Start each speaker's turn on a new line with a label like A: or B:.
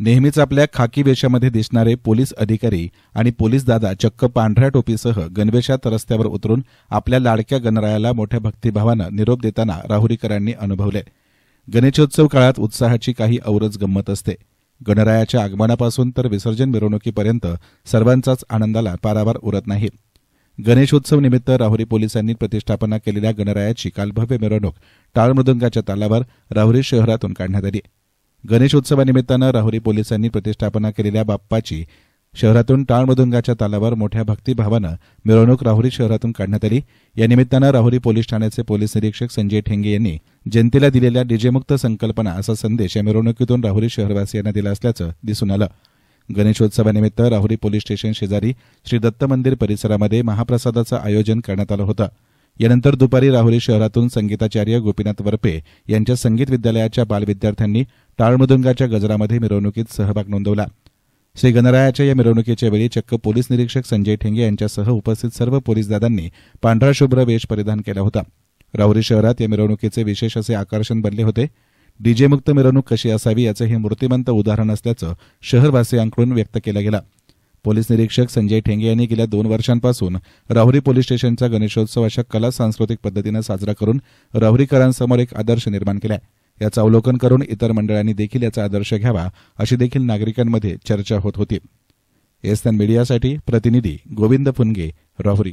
A: नेहमीच आपल्या खाकी वेशामध्ये दिसणारे पोलीस अधिकारी आणि पोलीस दादा चक्क पांढऱ्या टोपीसह गणवेशात रस्त्यावर उतरून आपल्या लाडक्या गणरायाला मोठ्या भक्तिभावानं निरोप देताना राहुरीकरांनी अनुभवले। गणेशोत्सव काळात उत्साहाची काही औरच गंमत असते। गणरायाच्या आगमनापासून तर विसर्जन मिरवणुकीपर्यंत सर्वांचाच आनंदाला पारावार उरत नाही। गणेशोत्सव निमित्त राहुरी पोलिसांनी प्रतिष्ठापना केलेल्या गणरायाची काल भव्य मिरवणूक टाळमृदंगाच्या तालावर राहुरी शहरातून काढण्यात आली। गणेशोत्सवानिमित्तानं राहुरी पोलिसांनी प्रतिष्ठापना केलेल्या बाप्पाची शहरातून टाळमृदंगाच्या तालावर मोठ्या भक्तिभावानं मिरवणूक राहुरी शहरातून काढण्यात आली। या निमित्तानं राहुरी पोलीस ठाण्याचे पोलीस निरीक्षक संजय ठेंगे यांनी जनतेला दिलेल्या डीजेमुक्त संकल्पना असा संदेश या मिरवणुकीतून राहुरी शहरवासियांना दिला असल्याचं दिसून आलं। गणेशोत्सवानिमित्त राहुरी पोलीस स्टेशन शेजारी श्री दत्त मंदिर परिसरामध्ये महाप्रसादाचं आयोजन करण्यात आलं होतं। यानंतर दुपारी राहुरी शहरातून संगीताचार्य गोपीनाथ वरपे यांच्या संगीत विद्यालयाच्या बालविद्यार्थ्यांनी टाळमृदंगाच्या गजरामध्ये मिरवणुकीत सहभाग नोंदवला। श्री गणरायाच्या या मिरवणुकीच्या वेळी चक्क पोलीस निरीक्षक संजय ठेंगे यांच्यासह उपस्थित सर्व पोलीस दादांनी पांढरा शुभ्र वेश परिधान केला होता। राहुरी शहरात या मिरवणुकीचे विशेष असे आकर्षण बनले होते। डीजे मुक्त मिरवणूक कशी असावी याचं हे मूर्तिमंत उदाहरण असल्याचं शहरवासियांकडून व्यक्त केलं गेलं। पोलीस निरीक्षक संजय ठेंगे यांनी गेल्या 2 वर्षांपासून राहुरी पोलीस स्टेशनचा गणेशोत्सव अशा कला सांस्कृतिक पद्धतीनं साजरा करून राहुरीकरांसमोर एक आदर्श निर्माण केलाय। याचं अवलोकन करून इतर मंडळांनी देखील याचा आदर्श घ्यावा अशी देखील नागरिकांमध्ये चर्चा होत होती। एसएन मीडियासाठी प्रतिनिधी गोविंद फुनगे, राहुरी।